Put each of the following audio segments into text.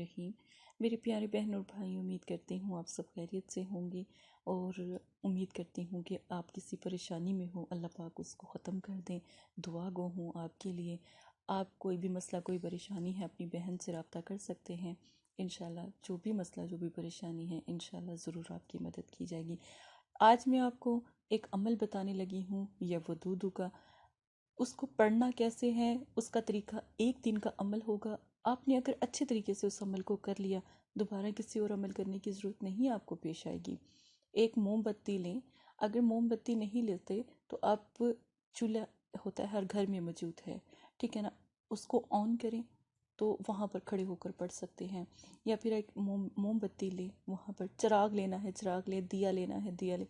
الرحیم۔ میرے پیارے بہن اور بھائی، امید کرتی ہوں آپ سب خیریت سے ہوں گے، اور امید کرتی ہوں کہ آپ کسی پریشانی میں ہوں، اللہ پاک اس کو ختم کر دیں۔ دعا گو ہوں آپ کے لیے۔ آپ کوئی بھی مسئلہ، کوئی پریشانی ہے، اپنی بہن سے رابطہ کر سکتے ہیں۔ انشاءاللہ جو بھی مسئلہ، جو بھی پریشانی ہے، انشاءاللہ ضرور آپ کی مدد کی جائے گی۔ آج میں آپ کو ایک عمل بتانے لگی ہوں، یا ودودو کا۔ اس کو پڑھنا کیسے ہے، اس کا طریقہ ایک دن کا عمل ہوگا۔ آپ نے اگر اچھے طریقے سے اس عمل کو کر لیا، دوبارہ کسی اور عمل کرنے کی ضرورت نہیں آپ کو پیش آئے گی۔ ایک موم بتی لیں، اگر موم بتی نہیں لیتے تو آپ، چولہا ہوتا ہے ہر گھر میں موجود ہے، ٹھیک ہے نا، اس کو آن کریں تو وہاں پر کھڑے ہو کر پڑھ سکتے ہیں۔ یا پھر ایک موم بتی لیں، وہاں پر چراغ لینا ہے، چراغ لیں، دیا لینا ہے، دیا لیں۔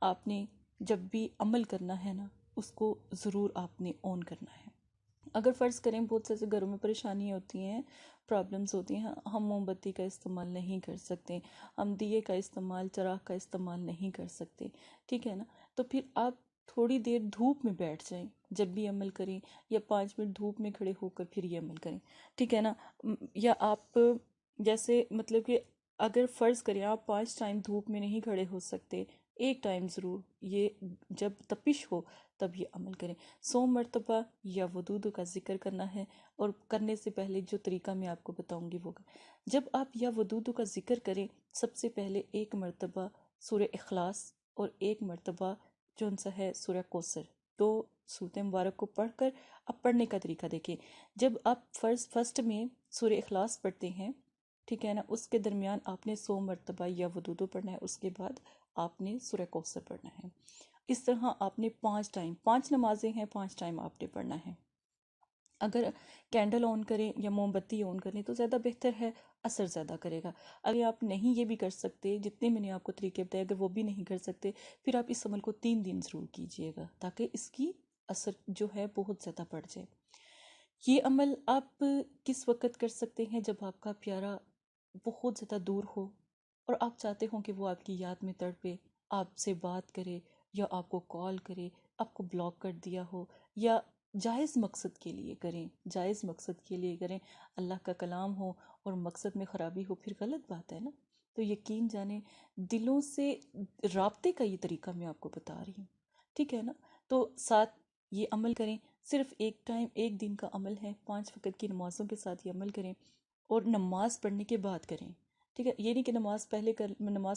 آپ نے جب بھی عمل کرنا ہے نا، اس کو ضرور آپ نے آن کرنا ہے۔ اگر فرض کریں بہت سے گھروں میں پریشانیاں ہوتی ہیں، پرابلمز ہوتی ہیں، ہم موم بتی کا استعمال نہیں کر سکتے، ہم دیے کا استعمال، چراغ کا استعمال نہیں کر سکتے، ٹھیک ہے نا، تو پھر آپ تھوڑی دیر دھوپ میں بیٹھ جائیں جب بھی عمل کریں، یا 5 منٹ دھوپ میں کھڑے ہو کر پھر یہ عمل کریں، ٹھیک ہے نا۔ یا آپ جیسے مطلب کہ اگر فرض کریں آپ 5 ٹائم دھوپ میں نہیں کھڑے ہو سکتے، ایک ٹائم ضرور، یہ جب تپش ہو تب یہ عمل کریں۔ 100 مرتبہ یا ودودو کا ذکر کرنا ہے، اور کرنے سے پہلے جو طریقہ میں آپ کو بتاؤں گی وہ جب آپ یا ودودو کا ذکر کریں، سب سے پہلے 1 مرتبہ سورہ اخلاص، اور 1 مرتبہ جون سا ہے سورہ کوثر، 2 صورت مبارک کو پڑھ کر اب پڑھنے کا طریقہ دیکھیں۔ جب آپ فرسٹ میں سورہ اخلاص پڑھتے ہیں، ٹھیک ہے نا، اس کے درمیان آپ نے 100 مرتبہ یا ودودو پڑھنا ہے، اس کے بعد آپ نے سورہ کوثر پڑھنا ہے۔ اس طرح آپ نے 5 ٹائم، 5 نمازیں ہیں، 5 ٹائم آپ نے پڑھنا ہے۔ اگر کینڈل آن کریں یا موم بتی آن کریں تو زیادہ بہتر ہے، اثر زیادہ کرے گا۔ اگر آپ نہیں یہ بھی کر سکتے، جتنے میں نے آپ کو طریقے بتائے، اگر وہ بھی نہیں کر سکتے، پھر آپ اس عمل کو 3 دن ضرور کیجئے گا، تاکہ اس کی اثر جو ہے بہت زیادہ بڑھ جائے۔ یہ عمل آپ کس وقت کر سکتے ہیں؟ جب آپ کا پیارا بہت زیادہ دور ہو، اور آپ چاہتے ہوں کہ وہ آپ کی یاد میں تڑپے، آپ سے بات کرے، یا آپ کو کال کرے، آپ کو بلاک کر دیا ہو، یا جائز مقصد کے لیے کریں، جائز مقصد کے لیے کریں، اللہ کا کلام ہو اور مقصد میں خرابی ہو، پھر غلط بات ہے نا۔ تو یقین جانیں، دلوں سے رابطے کا یہ طریقہ میں آپ کو بتا رہی ہوں، ٹھیک ہے نا۔ تو ساتھ یہ عمل کریں، صرف ایک ٹائم، ایک دن کا عمل ہے، 5 وقت کی نمازوں کے ساتھ یہ عمل کریں، اور نماز پڑھنے کے بعد کریں، ٹھیک ہے۔ یہ نہیں کہ نماز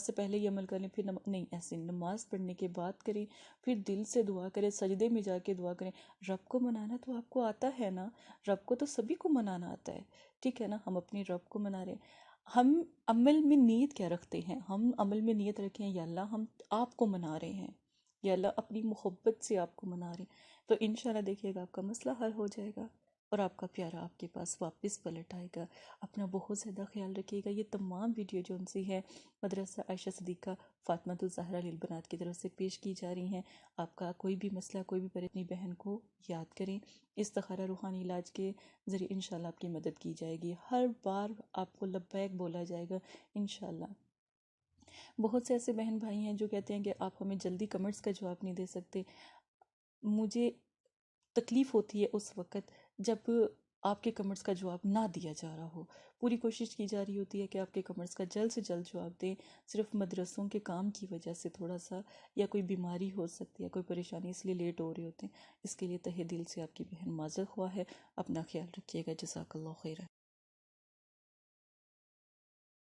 سے پہلے یہ عمل کر لیں پھر نہیں، ایسے نماز پڑھنے کے بعد کریں، پھر دل سے دعا کریں، سجدے میں جا کے دعا کریں۔ رب کو منانا تو آپ کو آتا ہے نا، رب کو تو سبھی کو منانا آتا ہے، ٹھیک ہے نا۔ ہم اپنے رب کو منا رہے ہیں، ہم عمل میں نیت کیا رکھتے ہیں؟ ہم عمل میں نیت رکھیں، یا اللہ ہم آپ کو منا رہے ہیں، یا اللہ اپنی محبت سے آپ کو منا رہے ہیں، تو انشاءاللہ دیکھیے گا آپ کا مسئلہ حل ہو جائے گا، اور آپ کا پیارا آپ کے پاس واپس پلٹ آئے گا۔ اپنا بہت زیادہ خیال رکھیے گا۔ یہ تمام ویڈیو جو ان سی ہے مدرسہ عائشہ صدیقہ فاطمہ الزہرا للبنات کی طرف سے پیش کی جا رہی ہیں۔ آپ کا کوئی بھی مسئلہ، کوئی بھی اپنی بہن کو یاد کریں، استخارہ روحانی علاج کے ذریعے انشاءاللہ آپ کی مدد کی جائے گی، ہر بار آپ کو لبیک بولا جائے گا انشاءاللہ۔ بہت سے ایسے بہن بھائی ہیں جو کہتے ہیں کہ آپ ہمیں جلدی کمنٹس کا جواب نہیں دے سکتے۔ مجھے تکلیف ہوتی ہے اس وقت جب آپ کے کمنٹس کا جواب نہ دیا جا رہا ہو۔ پوری کوشش کی جا رہی ہوتی ہے کہ آپ کے کمنٹس کا جلد سے جلد جواب دیں، صرف مدرسوں کے کام کی وجہ سے تھوڑا سا، یا کوئی بیماری ہو سکتی ہے، کوئی پریشانی، اس لیے لیٹ ہو رہے ہوتے ہیں۔ اس کے لیے تہہ دل سے آپ کی بہن معذر خواہ ہے۔ اپنا خیال رکھیے گا۔ جزاک اللہ خیر۔